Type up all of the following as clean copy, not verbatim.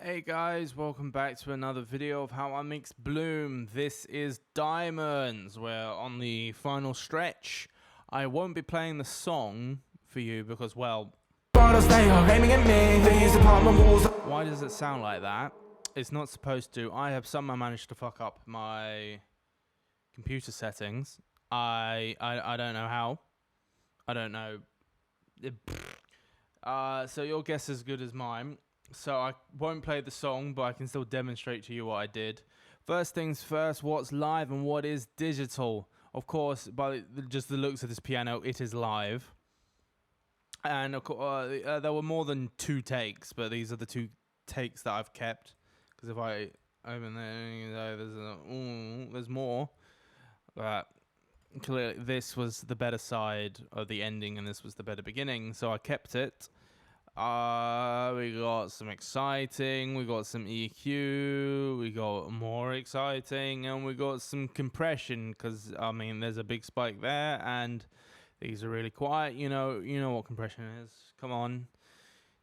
Hey guys, welcome back to another video of how I mix Bloom. This is Diamonds. We're on the final stretch. I won't be playing the song for you because, well, why does it sound like that? It's not supposed to. I have somehow managed to fuck up my computer settings. I don't know how. I don't know. So your guess is as good as mine. So I won't play the song, but I can still demonstrate to you what I did. First things first, what's live and what is digital? Of course, by just the looks of this piano, it is live. And there were more than 2 takes, but these are the 2 takes that I've kept. Because if I open there, there's more. But clearly, this was the better side of the ending, and this was the better beginning, so I kept it. We got some exciting, we got some EQ, we got more exciting, and we got some compression, because, I mean, there's a big spike there, and these are really quiet. You know what compression is. Come on.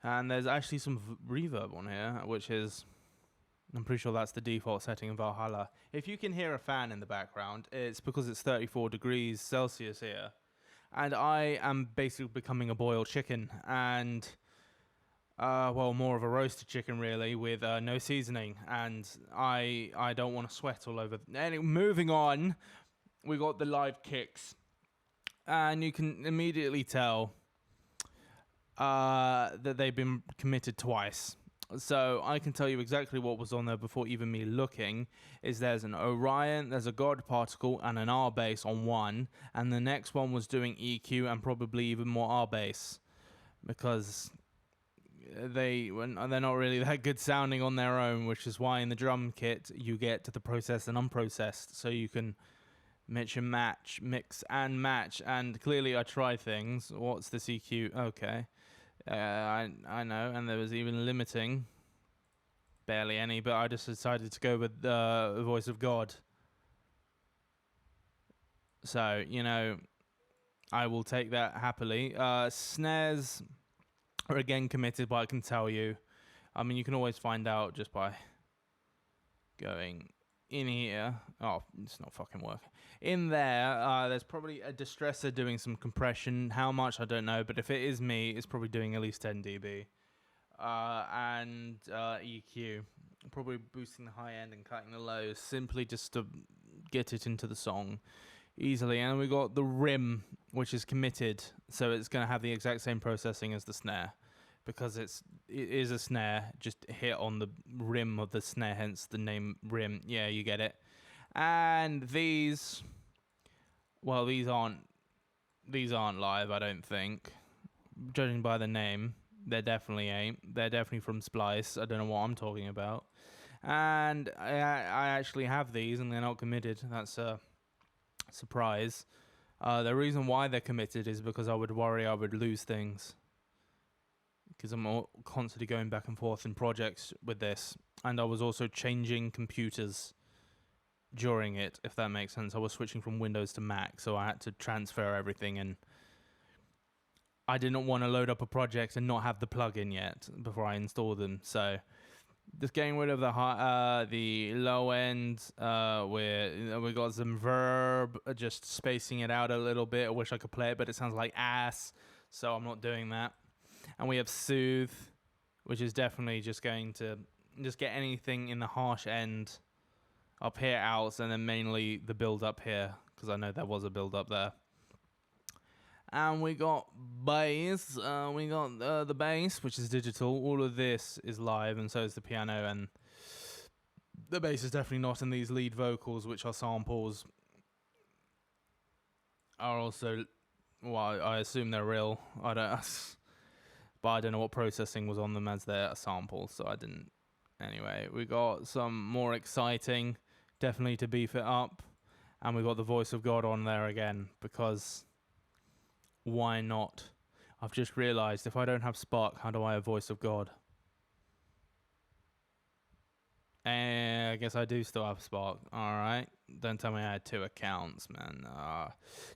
And there's actually some reverb on here, which is, I'm pretty sure that's the default setting in Valhalla. If you can hear a fan in the background, it's because it's 34 degrees Celsius here. And I am basically becoming a boiled chicken, and well, more of a roasted chicken really, with no seasoning, and I don't want to sweat all over. Anyway, moving on, we got the live kicks, and you can immediately tell that they've been committed twice. So I can tell you exactly what was on there before even me looking. Is there's an Orion, there's a God particle, and an R bass on one, and the next one was doing EQ and probably even more R bass, because they're not really that good sounding on their own, which is why in the drum kit you get the processed and unprocessed, so you can mix and match. And clearly I tried things. What's this EQ? Okay, I know, and there was even limiting, barely any, but I just decided to go with the voice of God. So, I will take that happily. Snares are again committed, but I can tell you, I mean, you can always find out just by going in here. Oh, it's not fucking working. In there, there's probably a distressor doing some compression. How much, I don't know, but if it is me, it's probably doing at least 10 dB. And EQ, probably boosting the high end and cutting the lows, simply just to get it into the song easily. And we got the rim, which is committed, so it's going to have the exact same processing as the snare, because it is a snare just hit on the rim of the snare, hence the name rim. Yeah, you get it. And these, well, these aren't live, I don't think, judging by the name. They definitely ain't. They're definitely from Splice. I don't know what I'm talking about. And I actually have these, and they're not committed. That's a surprise. The reason why they're committed is because I would worry I would lose things, because I'm constantly going back and forth in projects with this, and I was also changing computers during it, if that makes sense. I was switching from Windows to Mac, so I had to transfer everything, and I didn't want to load up a project and not have the plugin yet before I install them. So just getting rid of the low end, we got some Verb, just spacing it out a little bit. I wish I could play it, but it sounds like ass, so I'm not doing that. And we have Soothe, which is definitely just going to just get anything in the harsh end up here out, and then mainly the build up here, because I know there was a build up there. And we got bass. We got the bass, which is digital. All of this is live, and so is the piano. And the bass is definitely not. And these lead vocals, which are samples, are also, well, I assume they're real. But I don't know what processing was on them, as they're a sample, so I didn't. Anyway, we got some more exciting, definitely to beef it up. And we got the voice of God on there again, because why not? I've just realized, if I don't have Spark, how do I have voice of God? I guess I do still have Spark. Alright. Don't tell me I had 2 accounts, man.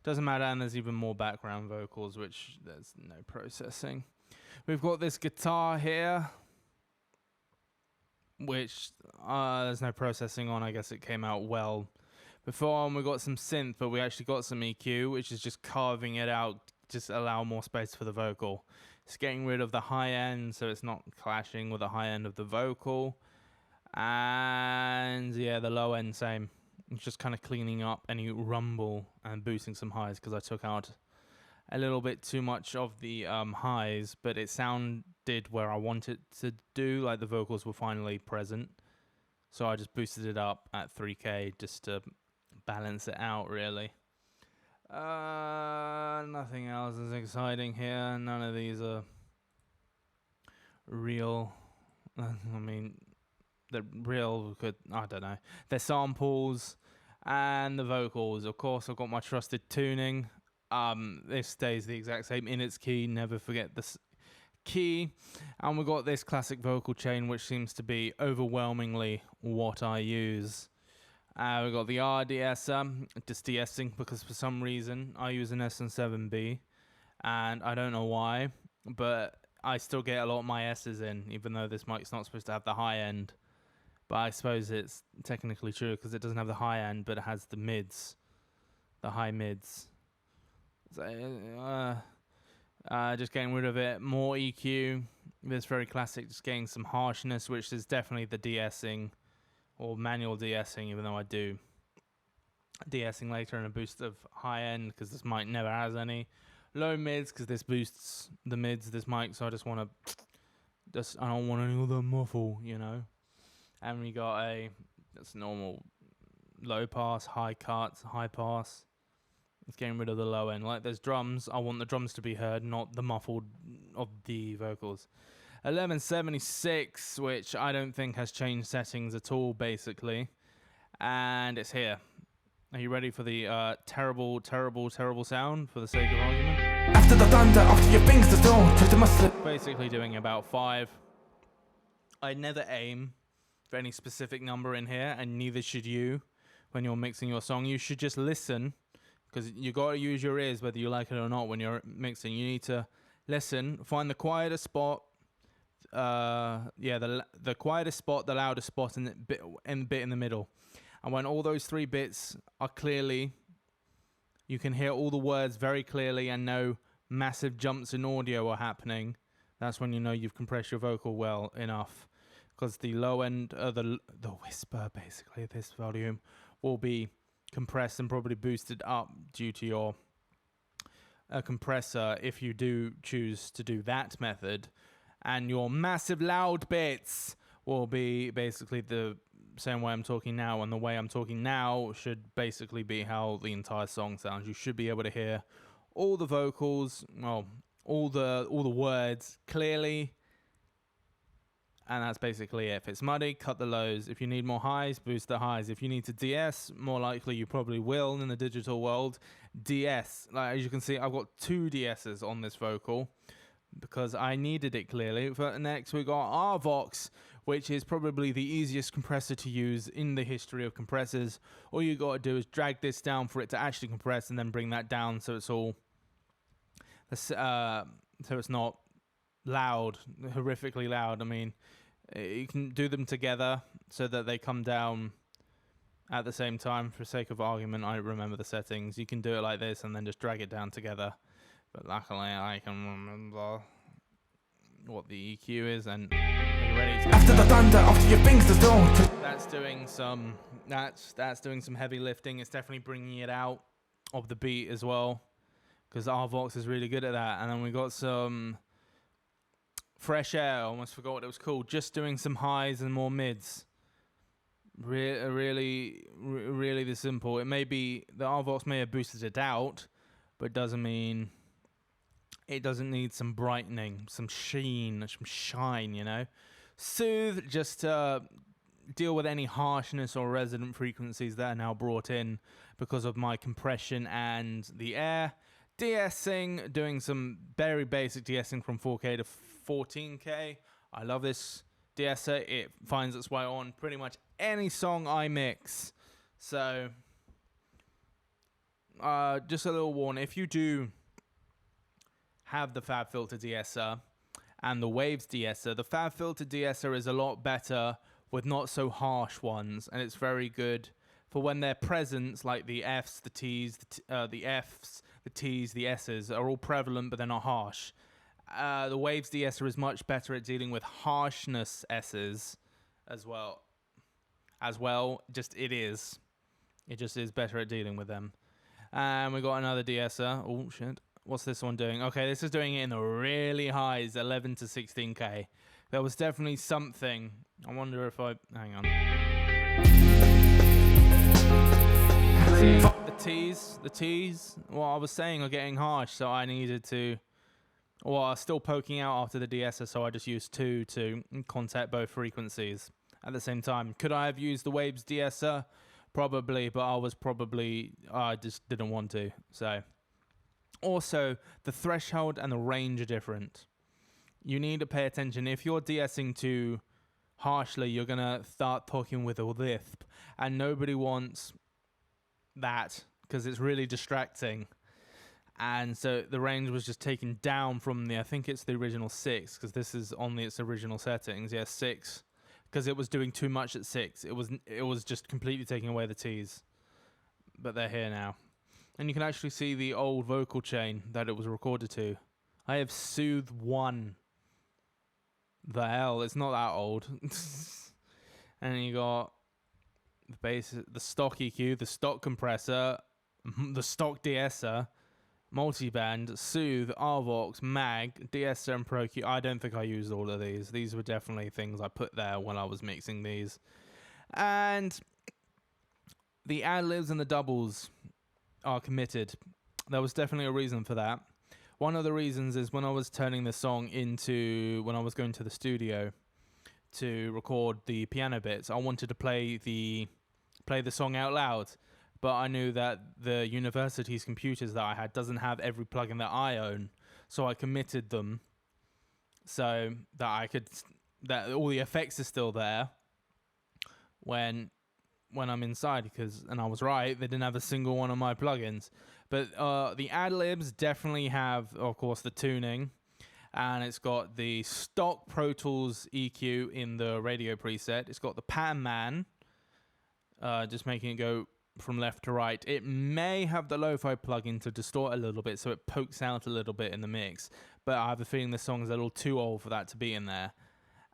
Doesn't matter, and there's even more background vocals, which there's no processing. We've got this guitar here. which there's no processing on. I guess it came out well. Before we got some synth, but we actually got some EQ, which is just carving it out, just allow more space for the vocal. It's getting rid of the high end, so it's not clashing with the high end of the vocal. And yeah, the low end, same. It's just kind of cleaning up any rumble and boosting some highs, because I took out a little bit too much of the highs, but it sounded where I wanted to do, like the vocals were finally present. So I just boosted it up at 3K just to balance it out, really. Nothing else is exciting here. None of these are real. I mean, the real could, I don't know. They're samples and the vocals. Of course, I've got my trusted tuning. This stays the exact same in its key. Never forget this key. And we've got this classic vocal chain, which seems to be overwhelmingly what I use. We've got the RDSer, just de-essing, because for some reason I use an SM7B, and I don't know why, but I still get a lot of my S's in, even though this mic's not supposed to have the high end. But I suppose it's technically true, because it doesn't have the high end, but it has the mids, the high mids. So, just getting rid of it. More EQ. It's very classic, just getting some harshness, which is definitely the de-essing. Or manual de-essing, even though I do de-essing later, and a boost of high end, because this mic never has any. Low mids, because this boosts the mids, this mic, so I just want to, I don't want any other muffle, you know. And we got that's normal low pass, high cuts, high pass. It's getting rid of the low end. Like there's drums, I want the drums to be heard, not the muffled of the vocals. 1176, which I don't think has changed settings at all, basically. And it's here. Are you ready for the terrible, terrible, terrible sound, for the sake of argument? After the thunder, after your things to do, basically doing about 5. I never aim for any specific number in here, and neither should you when you're mixing your song. You should just listen, because you got to use your ears whether you like it or not when you're mixing. You need to listen, find the quietest spot, the quietest spot, the loudest spot, and the bit in the middle. And when all those 3 bits are clearly, you can hear all the words very clearly, and no massive jumps in audio are happening, that's when you know you've compressed your vocal well enough. Because the low end, the whisper, basically, this volume will be compressed and probably boosted up due to your compressor, if you do choose to do that method. And your massive loud bits will be basically the same way I'm talking now, and the way I'm talking now should basically be how the entire song sounds. You should be able to hear all the vocals, well, all the words clearly, and that's basically it. If it's muddy, cut the lows. If you need more highs, boost the highs. If you need to DS, more likely you probably will in the digital world, DS. Like, as you can see, I've got 2 DSs on this vocal, because I needed it clearly. But next we got RVox, which is probably the easiest compressor to use in the history of compressors. All you got to do is drag this down for it to actually compress, and then bring that down so it's all so it's not loud, horrifically loud. I mean, you can do them together so that they come down at the same time. For sake of argument, I don't remember the settings. You can do it like this and then just drag it down together. But luckily, I can remember what the EQ is, and are you ready to go? After the thunder, after your things to do. That's doing some. That's doing some heavy lifting. It's definitely bringing it out of the beat as well, because RVox is really good at that. And then we got some fresh air. I almost forgot what it was called. Just doing some highs and more mids. Really this simple. It may be the RVox may have boosted it out, but it doesn't mean. It doesn't need some brightening, some sheen, some shine, you know. Soothe, just to deal with any harshness or resonant frequencies that are now brought in because of my compression and the air. De-essing, doing some very basic de-essing from 4K to 14K. I love this de-esser. It finds its way on pretty much any song I mix. So, just a little warning. If you do have the FabFilter de-esser and the Waves de-esser, the FabFilter de-esser is a lot better with not so harsh ones, and it's very good for when they're present, like the Fs, the Ts, the Fs, the Ts, the S's are all prevalent, but they're not harsh. The Waves de-esser is much better at dealing with harshness S's as well. It just is better at dealing with them. And we got another de-esser. Oh shit. What's this one doing? Okay, this is doing it in the really highs, 11 to 16k. There was definitely something. I wonder if hang on. See, the T's, what I was saying are getting harsh, so I needed to, well, still poking out after the de-esser, so I just used 2 to contact both frequencies at the same time. Could I have used the Waves de-esser? Probably, but I just didn't want to. So, also, the threshold and the range are different. You need to pay attention. If you're de-essing too harshly, you're going to start talking with a lisp, and nobody wants that because it's really distracting. And so the range was just taken down from I think it's the original 6, because this is on its original settings. Yeah, 6. Because it was doing too much at 6. It was just completely taking away the T's. But they're here now. And you can actually see the old vocal chain that it was recorded to. I have Soothe 1. The hell, it's not that old. And you got the bass, the stock EQ, the stock compressor, the stock de-esser, multiband, Soothe, Arvox, Mag, de-esser, and Pro Q. I don't think I used all of these. These were definitely things I put there when I was mixing these. And the ad-libs and the doubles are committed. There was definitely a reason for that. One of the reasons is when I was turning the song when I was going to the studio to record the piano bits, I wanted to play the song out loud. But I knew that the university's computers that I had doesn't have every plugin that I own, so I committed them so that all the effects are still there when I'm inside. And I was right, they didn't have a single one of my plugins. But the ad-libs definitely have, of course, the tuning, and it's got the stock Pro Tools EQ in the radio preset. It's got the Pattern Man, just making it go from left to right. It may have the lo-fi plugin to distort a little bit, so it pokes out a little bit in the mix, but I have a feeling this song is a little too old for that to be in there.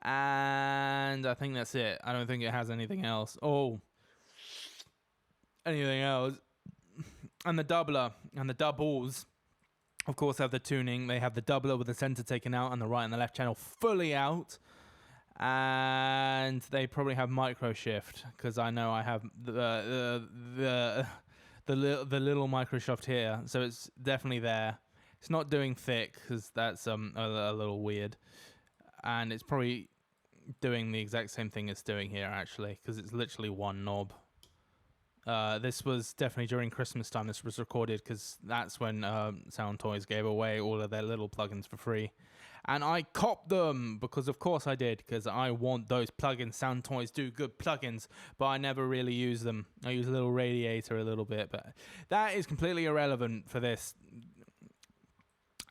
And I think that's it. I don't think it has anything else. Anything else. And the doubler and the doubles, of course, have the tuning. They have the doubler with the center taken out and the right and the left channel fully out. And they probably have micro shift, because I know I have the little micro shift here, so it's definitely there. It's not doing thick, because that's a little weird, and it's probably doing the exact same thing it's doing here actually, because it's literally one knob. This was definitely during Christmas time. This was recorded because that's when Sound Toys gave away all of their little plugins for free. And I copped them because, of course, I did, because I want those plugins. Sound Toys do good plugins, but I never really use them. I use a little Radiator a little bit, but that is completely irrelevant for this.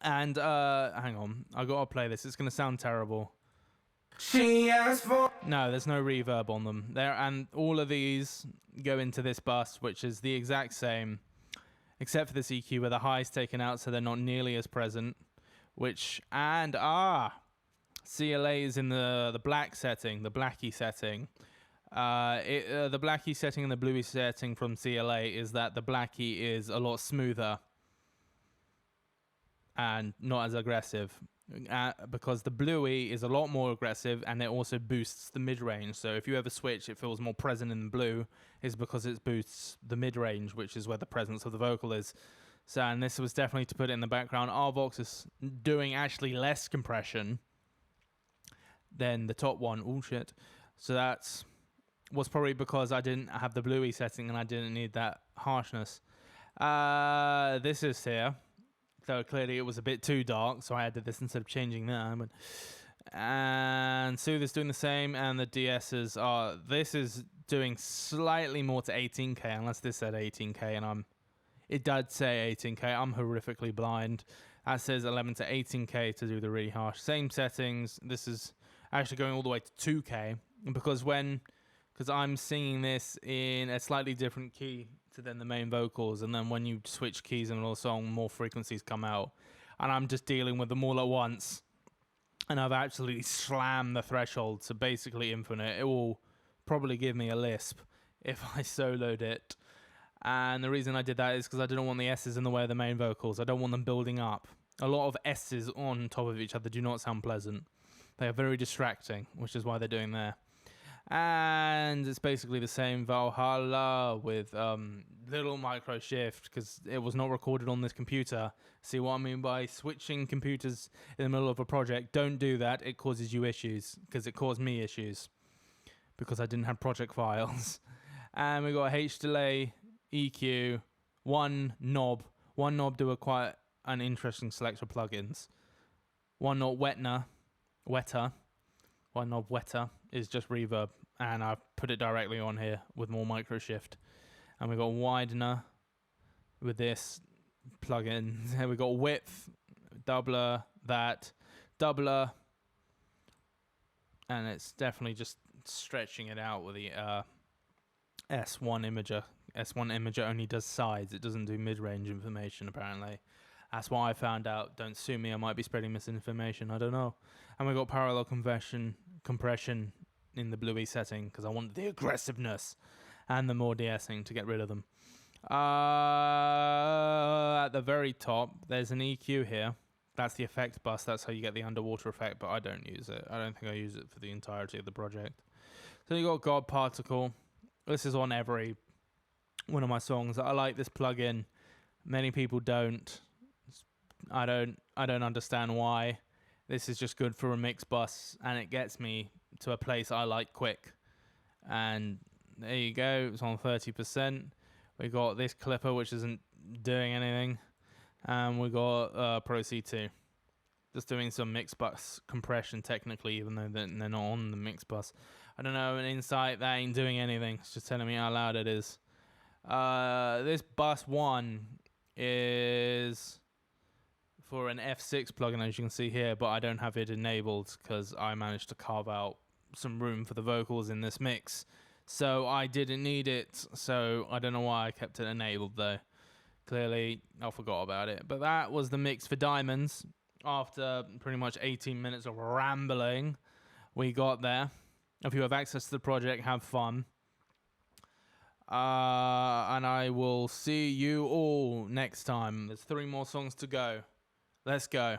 And hang on, I gotta play this. It's gonna sound terrible. No, there's no reverb on them there, and all of these go into this bus, which is the exact same, except for this EQ where the high's taken out, so they're not nearly as present. CLA is in the black setting, the Blackie setting. The Blackie setting and the Bluey setting from CLA is that the Blackie is a lot smoother and not as aggressive. Because the Bluey is a lot more aggressive, and it also boosts the mid-range. So if you ever switch, it feels more present in the blue, is because it boosts the mid-range, which is where the presence of the vocal is. So, and this was definitely to put it in the background. Arvox is doing actually less compression than the top one. Oh shit. So that was probably because I didn't have the Bluey setting and I didn't need that harshness. This is here. So clearly it was a bit too dark, so I added this instead of changing that. And Soothe is doing the same, and the DS's are. This is doing slightly more to 18k, unless this said 18k, and it does say 18k. I'm horrifically blind. That says 11 to 18k to do the really harsh. Same settings. This is actually going all the way to 2k. because I'm singing this in a slightly different key to then the main vocals, and then when you switch keys in a song, more frequencies come out, and I'm just dealing with them all at once, and I've absolutely slammed the threshold to basically infinite. It will probably give me a lisp if I soloed it, and the reason I did that is because I didn't want the S's in the way of the main vocals. I don't want them building up. A lot of S's on top of each other do not sound pleasant. They are very distracting, which is why they're doing there. And it's basically the same Valhalla with little micro shift because it was not recorded on this computer. See what I mean by switching computers in the middle of a project? Don't do that. It causes you issues because it caused me issues because I didn't have project files. And we got H delay, EQ, one knob do quite an interesting select of plugins. One knob wetter. One knob wetter is just reverb, and I've put it directly on here with more micro shift. And we got widener with this plugin. And we got width, doubler, doubler, and it's definitely just stretching it out with the S1 imager. S1 imager only does sides; it doesn't do mid-range information apparently. That's what I found out. Don't sue me, I might be spreading misinformation, I don't know. And we got parallel compression in the bluey setting because I wanted the aggressiveness and the more de-essing to get rid of them. At the very top, there's an EQ here. That's the effect bus. That's how you get the underwater effect, but I don't use it. I don't think I use it for the entirety of the project. So you got God Particle. This is on every one of my songs. I like this plugin. Many people don't. I don't understand why. This is just good for a mix bus, and it gets me to a place I like quick. And there you go. It's on 30%. We got this clipper, which isn't doing anything, and we got Pro C2, just doing some mix bus compression technically, even though they're not on the mix bus. I don't know, an insight that ain't doing anything. It's just telling me how loud it is. This bus 1 is for an F6 plugin, as you can see here, but I don't have it enabled because I managed to carve out some room for the vocals in this mix, so I didn't need it. So I don't know why I kept it enabled though. Clearly I forgot about it. But that was the mix for Diamonds. After pretty much 18 minutes of rambling, we got there. If you have access to the project, have fun. And I will see you all next time. There's 3 more songs to go. Let's go.